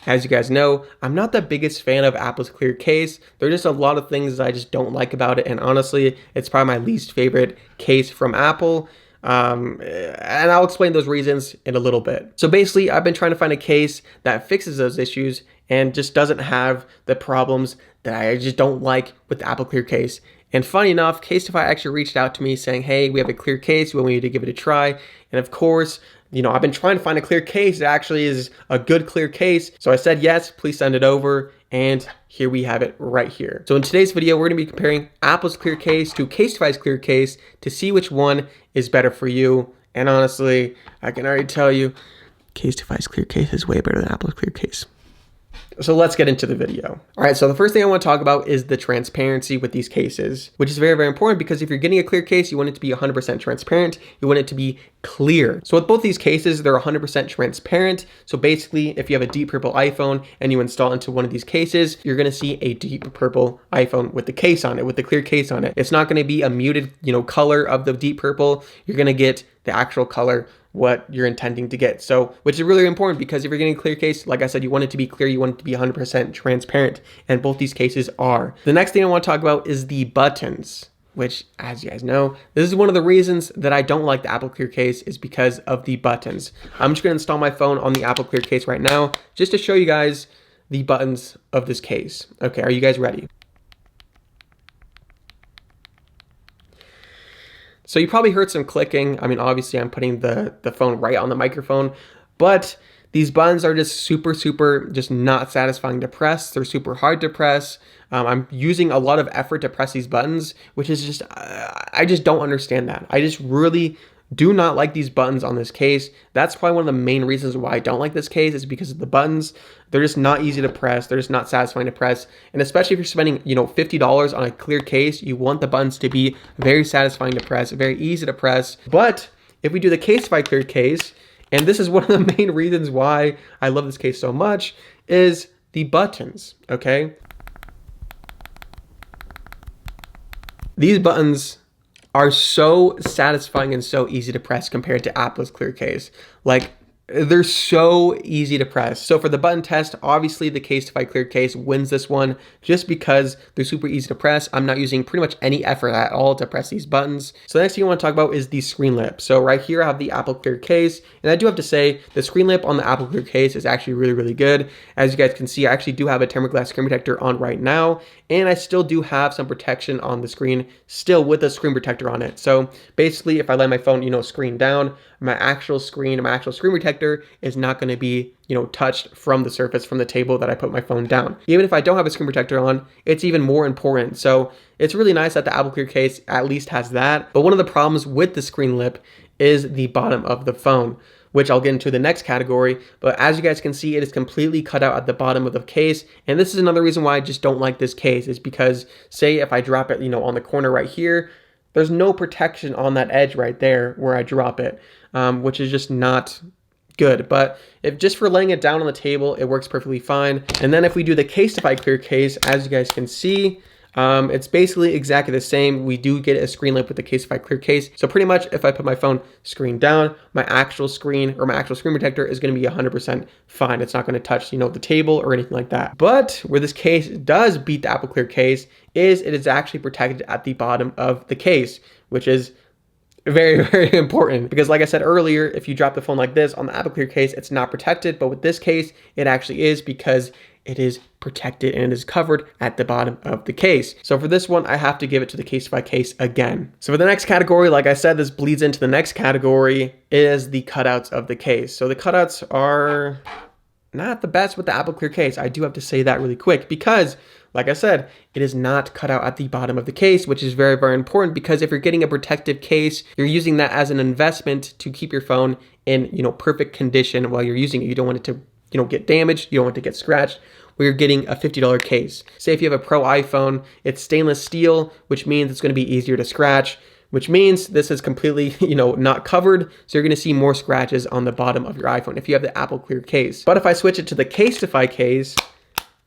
As you guys know, I'm not the biggest fan of Apple's clear case. There are just a lot of things that I just don't like about it, and honestly, it's probably my least favorite case from Apple. And I'll explain those reasons in a little bit. So basically, I've been trying to find a case that fixes those issues and just doesn't have the problems that I just don't like with the Apple clear case. And funny enough, Casetify actually reached out to me saying, hey, we have a clear case, we want you to give it a try. And of course, I've been trying to find a clear case that actually is a good clear case. So I said, yes, please send it over. And here we have it right here. So in today's video, we're going to be comparing Apple's clear case to Casetify's clear case to see which one is better for you. And honestly, I can already tell you, Casetify's clear case is way better than Apple's clear case. So let's get into the video. All right, so the first thing I want to talk about is the transparency with these cases, which is very, very important because if you're getting a clear case, you want it to be 100% transparent. You want it to be clear. So with both these cases, they're 100% transparent. So basically, if you have a deep purple iPhone and you install into one of these cases, you're going to see a deep purple iPhone with the case on it, with the clear case on it. It's not going to be a muted, color of the deep purple. You're going to get the actual color what you're intending to get. So, which is really important because if you're getting a clear case, like I said, you want it to be clear, you want it to be 100% transparent, and both these cases are. The next thing I want to talk about is the buttons, which, as you guys know, this is one of the reasons that I don't like the Apple clear case is because of the buttons. I'm just going to install my phone on the Apple clear case right now, just to show you guys the buttons of this case. Okay, are you guys ready? So you probably heard some clicking. I mean, obviously I'm putting the phone right on the microphone, but these buttons are just super just not satisfying to press. They're super hard to press. I'm using a lot of effort to press these buttons, which is just, I just don't understand that. I just really do not like these buttons on this case. That's probably one of the main reasons why I don't like this case is because of the buttons. They're just not easy to press. They're just not satisfying to press. And especially if you're spending, $50 on a clear case, you want the buttons to be very satisfying to press, very easy to press. But if we do the Casetify clear case, and this is one of the main reasons why I love this case so much, is the buttons, okay? These buttons are so satisfying and so easy to press compared to Apple's clear case. Like, they're so easy to press. So for the button test, obviously the Casetify clear case wins this one just because they're super easy to press. I'm not using pretty much any effort at all to press these buttons. So the next thing I want to talk about is the screen lip. So right here I have the Apple clear case, and I do have to say the screen lip on the Apple clear case is actually really good. As you guys can see, I actually do have a tempered glass screen protector on right now, and I still do have some protection on the screen still with a screen protector on it. So basically if I lay my phone, screen down, my actual screen protector is not going to be, touched from the surface, from the table that I put my phone down. Even if I don't have a screen protector on, it's even more important. So it's really nice that the Apple clear case at least has that. But one of the problems with the screen lip is the bottom of the phone, which I'll get into the next category. But as you guys can see, it is completely cut out at the bottom of the case. And this is another reason why I just don't like this case is because say if I drop it, on the corner right here, there's no protection on that edge right there where I drop it, which is just not good. But if just for laying it down on the table, it works perfectly fine. And then if we do the Casetify clear case, as you guys can see, it's basically exactly the same. We do get a screen lip with the Casetify clear case. So pretty much if I put my phone screen down, my actual screen or my actual screen protector is going to be 100% fine. It's not going to touch, the table or anything like that. But where this case does beat the Apple clear case is it is actually protected at the bottom of the case, which is very important because like I said earlier, if you drop the phone like this on the Apple clear case, it's not protected. But with this case, it actually is because it is protected and it is covered at the bottom of the case. So for this one, I have to give it to the Casetify case again. So for the next category, like I said, this bleeds into the next category is the cutouts of the case. So the cutouts are not the best with the Apple clear case. I do have to say that really quick because like I said, it is not cut out at the bottom of the case, which is very important because if you're getting a protective case, you're using that as an investment to keep your phone in, perfect condition while you're using it. You don't want it to, get damaged. You don't want it to get scratched. Where you're getting a $50 case. Say if you have a Pro iPhone, it's stainless steel, which means it's going to be easier to scratch, which means this is completely, not covered. So you're going to see more scratches on the bottom of your iPhone if you have the Apple clear case. But if I switch it to the Casetify case,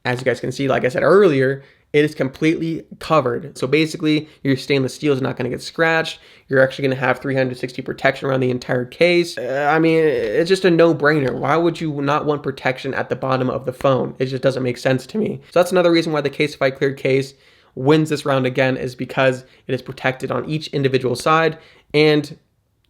as you guys can see, like I said earlier, it is completely covered. So basically, your stainless steel is not going to get scratched. You're actually going to have 360 protection around the entire case. I mean, it's just a no-brainer. Why would you not want protection at the bottom of the phone? It just doesn't make sense to me. So that's another reason why the Casetify clear case wins this round again, is because it is protected on each individual side, and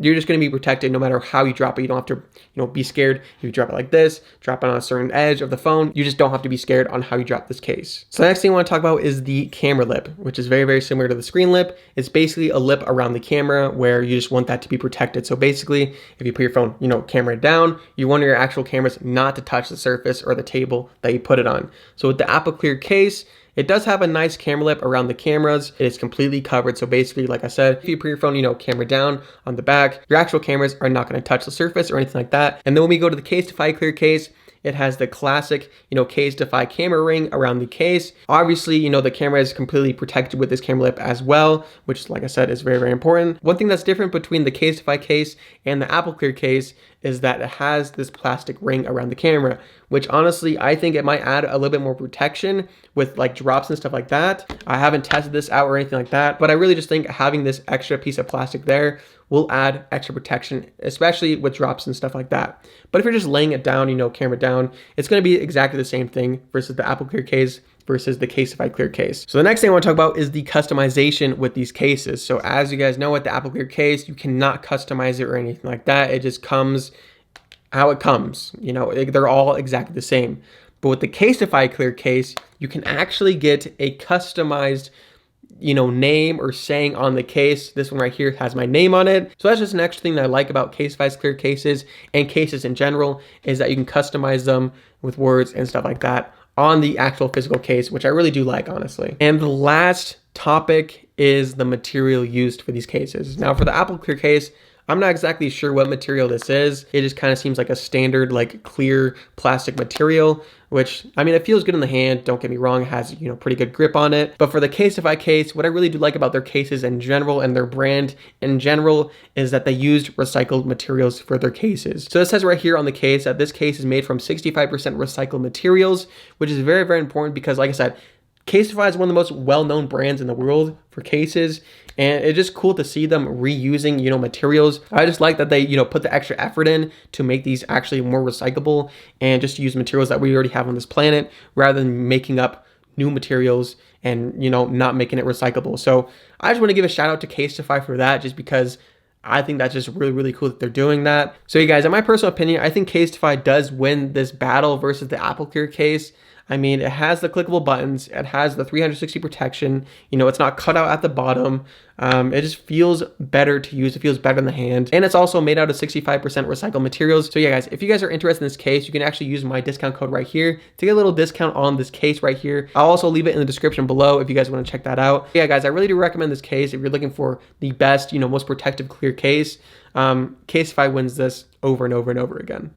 you're just going to be protected no matter how you drop it. You don't have to, be scared if you drop it like this, drop it on a certain edge of the phone. You just don't have to be scared on how you drop this case. So the next thing I want to talk about is the camera lip, which is very, very similar to the screen lip. It's basically a lip around the camera where you just want that to be protected. So basically, if you put your phone, camera down, you want your actual cameras not to touch the surface or the table that you put it on. So with the Apple Clear case, it does have a nice camera lip around the cameras. It is completely covered. So basically, like I said, if you put your phone, camera down on the back, your actual cameras are not going to touch the surface or anything like that. And then when we go to the Casetify clear case, it has the classic, Casetify camera ring around the case. Obviously, the camera is completely protected with this camera lip as well, which, like I said, is very, very important. One thing that's different between the Casetify case and the Apple Clear case is that it has this plastic ring around the camera, which honestly, I think it might add a little bit more protection with like drops and stuff like that. I haven't tested this out or anything like that, but I really just think having this extra piece of plastic there will add extra protection, especially with drops and stuff like that. But if you're just laying it down, camera down, it's going to be exactly the same thing versus the Apple Clear case versus the Casetify clear case. So the next thing I want to talk about is the customization with these cases. So as you guys know, with the Apple Clear case, you cannot customize it or anything like that. It just comes how it comes. They're all exactly the same. But with the Casetify clear case, you can actually get a customized name or saying on the case. This one right here has my name on it. So that's just an extra thing that I like about Casetify's clear cases and cases in general, is that you can customize them with words and stuff like that on the actual physical case, which I really do like, honestly. And the last topic is the material used for these cases. Now for the Apple Clear case, I'm not exactly sure what material this is. It just kind of seems like a standard, like clear plastic material, which, I mean, it feels good in the hand. Don't get me wrong, it has, pretty good grip on it. But for the Casetify case, what I really do like about their cases in general and their brand in general is that they used recycled materials for their cases. So it says right here on the case that this case is made from 65% recycled materials, which is very, very important because, like I said, Casetify is one of the most well-known brands in the world for cases, and it's just cool to see them reusing, materials. I just like that they, put the extra effort in to make these actually more recyclable and just use materials that we already have on this planet rather than making up new materials and, not making it recyclable. So I just want to give a shout out to Casetify for that, just because I think that's just really, really cool that they're doing that. So you guys, in my personal opinion, I think Casetify does win this battle versus the Apple Clear case. I mean, it has the clickable buttons, it has the 360 protection, it's not cut out at the bottom. It just feels better to use, it feels better in the hand, and it's also made out of 65% recycled materials. So yeah, guys, if you guys are interested in this case, you can actually use my discount code right here to get a little discount on this case right here. I'll also leave it in the description below if you guys want to check that out. Yeah, guys, I really do recommend this case if you're looking for the best, most protective clear case. Casetify wins this over and over and over again.